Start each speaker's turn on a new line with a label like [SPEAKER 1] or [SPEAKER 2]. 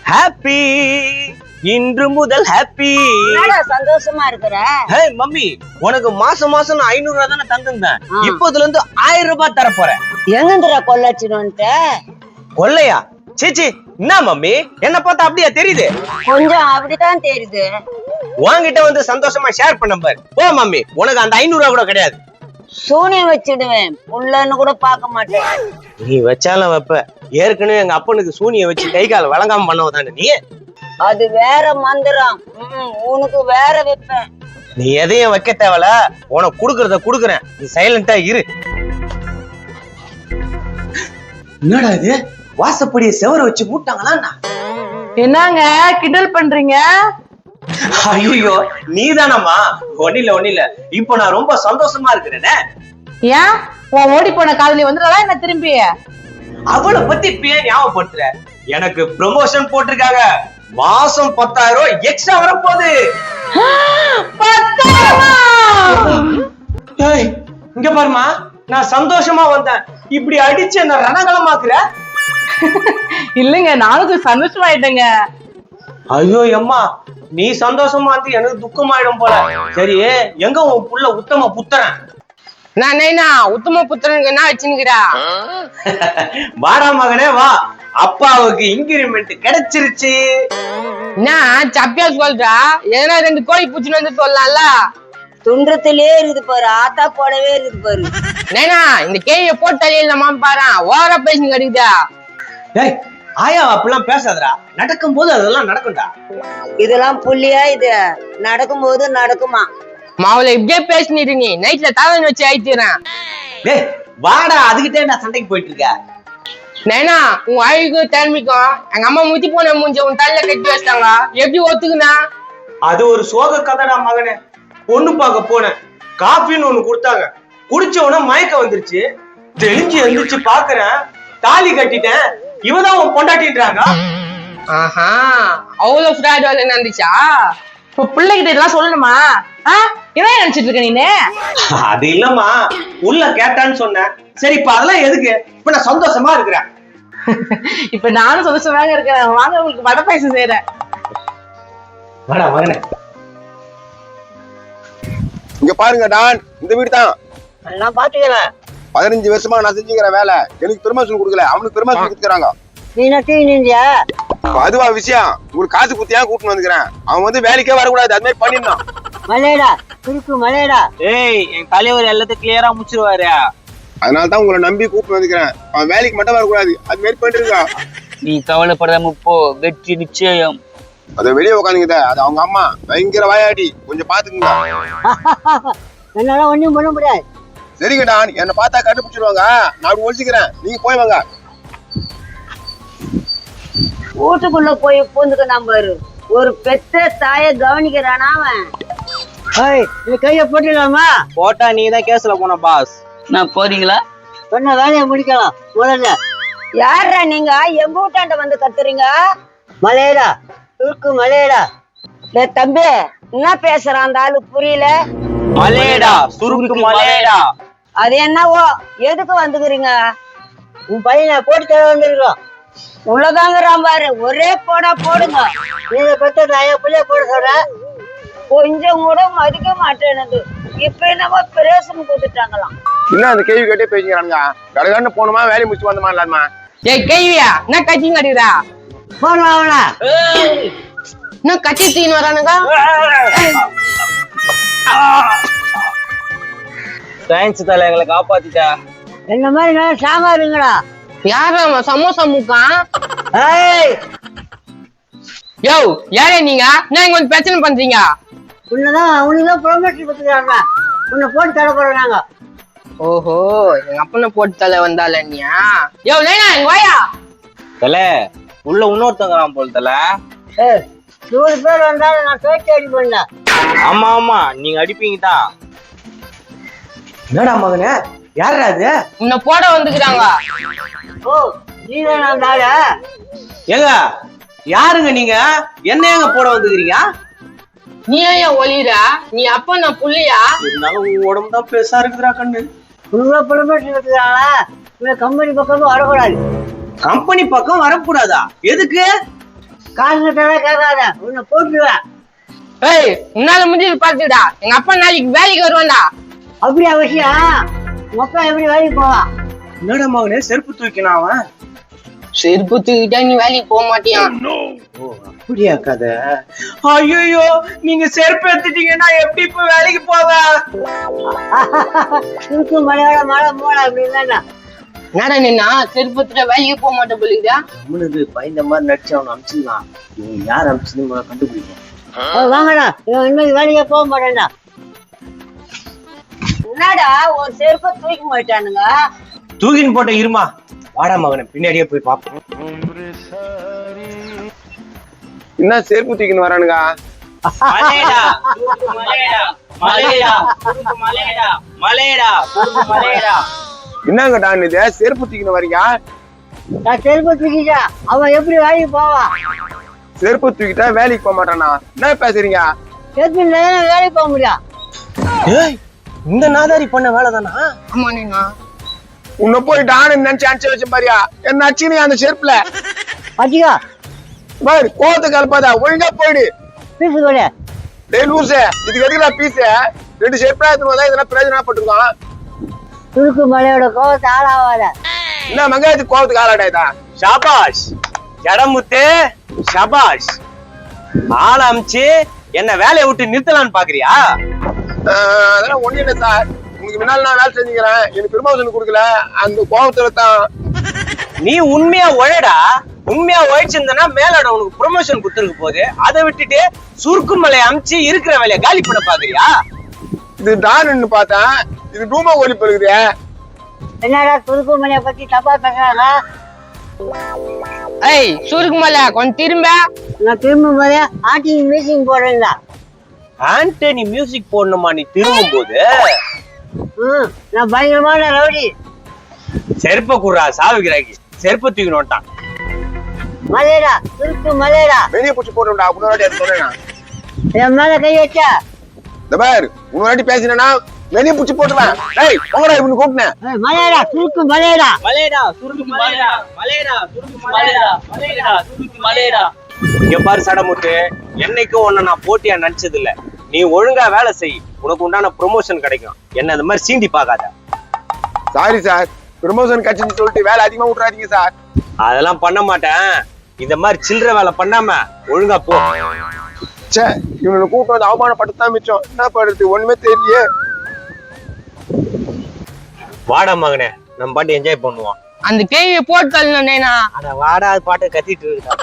[SPEAKER 1] Happy இன்று முதல் happy.
[SPEAKER 2] சந்தோஷமா இருக்கிற
[SPEAKER 1] மம்மி, உனக்கு மாசம் மாசம் நான் 500 ரூபாய் தானே தந்திருந்தேன். இப்போதுல இருந்து 1000 ரூபாய் தர போறேன்.
[SPEAKER 2] எங்கந்திர கொள்ளச்சினோன்ட்டு
[SPEAKER 1] கொள்ளையா? சீச்சி, என்ன மம்மி என்ன பார்த்தா அப்படியா தெரியுது?
[SPEAKER 2] கொஞ்சம் அப்படித்தான் தெரியுது.
[SPEAKER 1] உன்கிட்ட வந்து சந்தோஷமா ஷேர் பண்ண பாரு. ஓ மம்மி, உனக்கு அந்த 500 ரூபாய் கூட கிடையாது.
[SPEAKER 2] சூனியம் வச்சிடுவேன், புள்ளன்னு கூட பார்க்க மாட்டேன்.
[SPEAKER 1] நீ வச்சாலும் வைப்ப. ஏற்கனவே எங்க அப்பனுக்கு சூனிய வச்சு கை கால வழங்காம பண்ணவதானே நீ.
[SPEAKER 2] அது வேற மந்திரம், உனக்கு வேற வைப்பேன்.
[SPEAKER 1] நீ எதையும் வைக்க தேவல, உனக்கு குடுக்கறத குடுக்கறேன். நீ சைலண்டா இரு. என்னடா இது, வாசப்படிய செவர வச்சு மூட்டாங்களா?
[SPEAKER 3] என்னங்க கிண்டல் பண்றீங்க?
[SPEAKER 1] ஐயோ, நீதானம்மா? ஒண்ணில இப்ப நான் ரொம்ப சந்தோஷமா இருக்கிறேனே.
[SPEAKER 3] ஏன் உன் ஓடி போன காதலி வந்துடலாம் என்ன திரும்பி?
[SPEAKER 1] அவளை பத்தி இப்ப ஞாபகப்படுத்துற? எனக்கு ப்ரமோஷன் போட்டிருக்காங்க. மாசம் 10,000 ரூபாய் எக்ஸ்ட்ரா வரப்போகுது.
[SPEAKER 3] 10,000?
[SPEAKER 1] இங்க பாருமா, நான் சந்தோஷமா வந்தேன், இப்படி அடிச்சு என்ன ரணகலமாக்குற?
[SPEAKER 3] இல்லங்க, நானும் சந்தோஷமாயிட்டேங்க.
[SPEAKER 1] ஐயோ அம்மா, நீ சந்தோஷமா வந்து எனக்கு துக்கமாயிடும் போல. சரி, எங்க உன் புள்ள உத்தம புத்திரன்?
[SPEAKER 4] நான் உத்தம புத்திரனுக்கு என்ன வச்சுக்கிறா?
[SPEAKER 1] வாடா மகனே வா, அப்பாவுக்கு இன்கிரிமெண்ட் கிடைச்சிருச்சு.
[SPEAKER 4] நான் சப்பியா சொல்றா, ஏன்னா 2 கோழி பூச்சின்னு வந்து சொல்லலாம்ல.
[SPEAKER 2] துன்றத்திலே இருக்குது பாரு, ஆத்தா போடவே இருக்குது பாரு.
[SPEAKER 4] நைனா, இந்த கேய போட்டாலே இல்லம்மா பாரு, ஓவரா பேசி கிடைக்குதா?
[SPEAKER 1] டேய் ஆயா, அப்படிலாம் பேசாதடா. நடக்கும் போது அதெல்லாம் நடக்கும்டா.
[SPEAKER 2] இதெல்லாம் புள்ளியா? இது நடக்கும் போது நடக்குமா?
[SPEAKER 4] மாவுல இப்படியே பேசினிட்டு நீ நைட்ல தாவன் வச்சு ஆயிட்டுறேன்.
[SPEAKER 1] டேய் வாடா, அதுக்கிட்டே நான் சண்டைக்கு போயிட்டு இருக்கேன்.
[SPEAKER 4] நைனா, உன் அழுகும் திறமைக்கும் எங்க அம்மா முத்தி போன மூஞ்ச உன் தலையில கட்டி வச்சிட்டாங்க. எப்படி ஒத்துக்குனா?
[SPEAKER 1] அது ஒரு சோக கதைடா மகனே. பொண்ணு பார்க்க போனேன், காஃபின்னு ஒண்ணு கொடுத்தாங்க. குடிச்ச உடனே மயக்கம் வந்துருச்சு. தெளிஞ்சு எழுந்திரிச்சு பாக்குறேன், தாலி கட்டிட்டேன். இவதான் உன் பொண்டாட்டின்றாங்க.
[SPEAKER 4] ஆஹா, அவ்வளவு ஃப்ராட் வேலை நடந்துச்சா?
[SPEAKER 3] இப்ப பிள்ளைகிட்ட இதெல்லாம் சொல்லணுமா? என்ன நினைச்சிட்டு இருக்க நீனு?
[SPEAKER 1] அது இல்லம்மா, உள்ள கேட்டான்னு சொன்னேன். சரி, இப்ப அதெல்லாம் எதுக்கு? இப்ப நான் சந்தோஷமா இருக்கிறேன்.
[SPEAKER 3] இப்ப நானும் சந்தோஷமாக இருக்கிறேன். வாங்க, உங்களுக்கு வடை பாயசம் செய்யறேன்.
[SPEAKER 1] வாடா மகனே.
[SPEAKER 5] இங்க பாருங்க டான், இந்த வீடு தான்.
[SPEAKER 2] எல்லாம் பாத்துக்கிறேன்.
[SPEAKER 5] 15 வருஷமா நான் செஞ்சுக்கிற வேலை. எனக்கு பெருமாசம் கொடுக்கல, அவனுக்கு பெருமாசம் கொடுத்துறாங்க.
[SPEAKER 2] நீ நட்டி நின்றியா?
[SPEAKER 5] அதுவா விஷயம். உங்களுக்கு காசு குத்தியா கூட்டிட்டு வந்துக்கிறேன். அவன் வந்து வேலைக்கே வரக்கூடாது, அது மாதிரி பண்ணிடணும்.
[SPEAKER 2] மலையடா துருக்கு, மலையடா.
[SPEAKER 1] ஏய், என் தலைவர் எல்லாத்தையும் கிளியரா முடிச்சிருவாரு.
[SPEAKER 5] அதனாலதான் உங்களை நம்பி கூப்பிட்டு வந்துக்கிறேன். அவன் வேலைக்கு மட்டும் வரக்கூடாது, அது மாதிரி பண்ணிருக்கா.
[SPEAKER 6] நீ கவலைப்படாம போ, வெற்றி நிச்சயம்.
[SPEAKER 5] அதை வெளியே உட்காந்துக்கிட்ட, அது அவங்க அம்மா பயங்கர வாயாடி, கொஞ்சம் பாத்துக்குங்க.
[SPEAKER 2] என்னால ஒண்ணும் பண்ண முடியாது.
[SPEAKER 5] சரிங்க டான், என்னை பார்த்தா கண்டுபிடிச்சிருவாங்க. நான் அப்படி ஒழிச்சுக்கிறேன், நீங்க போய் வாங்க.
[SPEAKER 2] வீட்டுக்குள்ள போய் பூந்துக்க பாரு. ஒரு பெத்த தாய கவனிக்கிறானா அவன்? நீ கைய போட்டுக்கலாமா?
[SPEAKER 1] போட்டா நீ தான் கேஸ்ல போன பாஸ்.
[SPEAKER 6] நான் போறீங்களா?
[SPEAKER 2] சொன்ன வேலையை முடிக்கலாம் முதல்ல. யாரா நீங்க எங்க வீட்டாண்ட வந்து கத்துறீங்க? மலையடா துருக்கு, மலையடா. தம்பி, என்ன பேசுறான் அந்த ஆளு புரியல.
[SPEAKER 1] மலையடா சுருக்கு, மலையடா.
[SPEAKER 2] அது என்னவோ, எதுக்கு வந்துக்கிறீங்க? உன் பையனை போட்டு தர வந்துருக்கோம். உள்ளதாங்கிறான் பாரு, ஒரே போடா போடுங்க. நீங்க பெத்த தாய பிள்ளைய போட சொல்ற, கொஞ்சம் கூட மதிக்க மாட்டேன்னு. இப்ப என்னமோ பிரேசம் கொடுத்துட்டாங்களாம்.
[SPEAKER 5] இன்னும் அந்த கேள்வி கேட்டே பேசிக்கிறானுங்க. கடகான்னு போனோமா, வேலையை முடிச்சு வந்தோமா இல்லாமா?
[SPEAKER 4] ஏய் கேவியா, என்ன கட்சி கட்டிடுறா?
[SPEAKER 2] போனா
[SPEAKER 4] என்ன கட்சி தீன் வரானுங்க?
[SPEAKER 1] தேங்க்ஸ் தல, எங்களை காப்பாத்திட்டா.
[SPEAKER 2] என்ன மாதிரி நல்லா ஸ்ட்ராங்கா இருங்கடா.
[SPEAKER 4] யாரா சமோசா முக்கான்?
[SPEAKER 2] ஏய்,
[SPEAKER 4] யோ யாரே நீங்க? என்ன இங்க வந்து பிரச்சனை பண்றீங்க?
[SPEAKER 2] உன்னதான் அவனுக்குதான் ப்ரொமோஷன் கொடுத்துக்கிறாங்க. உன்னை போட்டு தர போறோம் நாங்க.
[SPEAKER 4] ஓஹோ, எங்க அப்பனை போட்டு தலை வந்தால நீயா? யோ லைனா, இங்க வாயா.
[SPEAKER 1] தல, உள்ள இன்னொருத்தங்கிறான் போல் தல.
[SPEAKER 2] 100 பேர் வந்தாலும் நான் பேச்சு அடி பண்ணல.
[SPEAKER 1] ஆமா ஆமா, நீங்க அடிப்பீங்க தான். என்னடா மகனே, யாரா அது?
[SPEAKER 4] உன்னை போட வந்துக்கிறாங்க.
[SPEAKER 2] ஓ, நீதான் அந்த ஆளா?
[SPEAKER 1] ஏங்க, யாருங்க நீங்க? என்ன ஏங்க போட வந்துக்கிறீங்க?
[SPEAKER 4] நீ ஏன் ஒளிர? நீ அப்ப நான் புள்ளியா?
[SPEAKER 1] இருந்தாலும் உன் உடம்பு தான் பெருசா இருக்குதுடா கண்ணு.
[SPEAKER 2] உள்ள ப்ரொமோஷன் எடுத்துக்கிறாங்களா? இந்த கம்பெனி பக்கம் வரக்கூடாது.
[SPEAKER 1] கம்பெனி பக்கம் வரக்கூடாதா? எதுக்கு?
[SPEAKER 2] காசு கட்டலாம் கேட்காத உன்னை போட்டுருவேன்.
[SPEAKER 4] ஏய் உன்னால முடிஞ்சது பாத்துடா, எங்க அப்பா நாளைக்கு வேலைக்கு வருவான்டா.
[SPEAKER 2] அப்படியா விஷயம்? மொத்தம் எப்படி வேலைக்கு போவான்?
[SPEAKER 1] என்னடா மகனே செருப்பு தூக்கினா அவன்?
[SPEAKER 4] செருப்பு தூக்கிட்டா நீ வேலைக்கு போக மாட்டியா?
[SPEAKER 1] ஓ அப்படியா கதை? ஐயோ நீங்க செருப்பு எடுத்துட்டீங்கன்னா எப்படி இப்ப வேலைக்கு போவேன்?
[SPEAKER 2] சுருக்கு மலையோட மழை மூட அப்படின்னா
[SPEAKER 4] என்னடா நின்னா செருப்பு எடுத்துட்டா வேலைக்கு போக மாட்டேன் போலிக்குதா?
[SPEAKER 1] நம்மளுக்கு பயந்த மாதிரி நடிச்சு அவனை அனுப்பிச்சிடலாம். நீங்க யார் அனுப்பிச்சு கண்டுபிடிக்கும்.
[SPEAKER 2] வாங்கடா, இவன் இன்னைக்கு வேலைக்கே போக மாட்டேன்டா. என்னடா ஒரு செருப்பை தூக்கி மாட்டானுங்க?
[SPEAKER 1] தூக்கின்னு போட்ட இருமா, வாடா மகனை பின்னாடியே போய் பாப்போம்.
[SPEAKER 5] என்ன செருப்பு தூக்கின்னு வரானுங்க?
[SPEAKER 6] மலையடா துருக்கு மலையடா மலையடா துருக்கு மலையடா மலையடா துருக்கு மலையடா.
[SPEAKER 5] என்னங்கடா இது செருப்பு தூக்கின்னு வரீங்க?
[SPEAKER 2] நான் செருப்பை தூக்கிட்டா அவன் எப்படி வேலைக்கு போவான்?
[SPEAKER 5] செருப்பு தூக்கிட்டா வேலைக்கு போக மாட்டானா? என்ன பேசுறீங்க?
[SPEAKER 2] செருப்பு இல்லைன்னா வேலைக்கு போக முடியும்.
[SPEAKER 1] ஏய் இந்த நாதாரி பண்ண வேலைதானா?
[SPEAKER 4] ஆமா நின்னா
[SPEAKER 5] உன்னை போய் டானு நினைச்சு அனுப்பிச்சு வச்ச பாரியா, என்ன அச்சுன்னு அந்த செருப்புல
[SPEAKER 2] பாத்தியா
[SPEAKER 5] பாரு. கோவத்தை கலப்பாதா, ஒழுங்கா போயிடு.
[SPEAKER 2] பீசு கூட
[SPEAKER 5] டேய் லூசு, இதுக்கு எதுக்குடா பீஸ்? 2 செருப்பா எடுத்துட்டு வந்தா இதெல்லாம் பிரயோஜனப்பட்டிருக்கோம்.
[SPEAKER 2] சுருக்கு மலையோட கோவத்தை ஆளாவாத.
[SPEAKER 5] என்ன மங்காயத்துக்கு கோவத்துக்கு ஆளாடாதா?
[SPEAKER 1] ஷாபாஷ் ஜடமுத்து, ஷபாஷ். ஆள் அமிச்சு என்ன வேலையை விட்டு நிறுத்தலான்னு பாக்குறியா?
[SPEAKER 5] அதெல்லாம் ஒண்ணு இல்லை சார். உங்களுக்கு முன்னால நான் வேலை செஞ்சுக்கிறேன், எனக்கு ப்ரமோஷன் கொடுக்கல, அந்த கோவத்துல தான்.
[SPEAKER 1] நீ உண்மையா உழைடா. உண்மையா உழைச்சிருந்தனா மேலோட உனக்கு ப்ரொமோஷன் கொடுத்துருக்கு போது, அதை விட்டுட்டு சுருக்கு மலை அமிச்சு இருக்கிற வேலையை காலி பண்ண பாக்குறியா?
[SPEAKER 5] இது டான்னு பார்த்தேன், இது டூமா ஒலிப்பு இருக்குது.
[SPEAKER 2] என்னடா சுருக்கு மலையை பத்தி தப்பா பேசுறாங்க?
[SPEAKER 4] ஏய் சுருக்கு மலை கொஞ்சம் திரும்ப.
[SPEAKER 2] நான் திரும்பும் போதே ஆட்டி மியூசிக் போடுறேன்டா.
[SPEAKER 1] ஆண்டனி மியூசிக் போடணுமா நீ திரும்பும் போது?
[SPEAKER 2] நான் பயங்கரமான ரவுடி.
[SPEAKER 1] செருப்ப குடுறா சாவுகிறாக்கி. செருப்ப தூக்கினோட்டான்.
[SPEAKER 2] மலையடா சுருக்கு மலையடா.
[SPEAKER 5] வெளியே பிடிச்சி போட்டுடா, முன்னாடி சொன்னேன்.
[SPEAKER 2] என் மேல கை வச்சா
[SPEAKER 5] இந்த பாரு, முன்னாடி பேசினா வெளியே பிடிச்சி போட்டுவேன். ஏய் உங்களா இப்படி கூப்பிட்டேன்.
[SPEAKER 2] மலையடா சுருக்கு மலையடா.
[SPEAKER 6] மலையடா துருக்கு மலையடா மலையடா துருக்கு மலையடா மலையடா துருக்கு மலையடா.
[SPEAKER 1] இங்க பாரு சடமுத்து, என்னைக்கும் உன்னை நான் போட்டியா நினைச்சது இல்ல. நீ ஒழுங்கா வேலை செய், உனக்கு உண்டான ப்ரொமோஷன் கிடைக்கும். என்ன இந்த மாதிரி சீண்டி பாக்காத.
[SPEAKER 5] சாரி சார், ப்ரமோஷன் கட்சின்னு சொல்லிட்டு வேலை அதிகமா விட்டுறாதீங்க சார்.
[SPEAKER 1] அதெல்லாம் பண்ண மாட்டேன். இந்த மாதிரி சில்லற வேலை பண்ணாம ஒழுங்கா போ.
[SPEAKER 5] சே, இவனை கூப்பிட்டு வந்து அவமானப்பட்டுதான் மிச்சம். என்ன பண்றது ஒண்ணுமே தெரியலையே.
[SPEAKER 1] வாடா மகனே, நம்ம பாட்டு என்ஜாய் பண்ணுவோம்.
[SPEAKER 4] அந்த கேள்வியை போட்டு தள்ளணும்.
[SPEAKER 1] அட வாடா பாட்டு கத்திட்டு இருக்கா.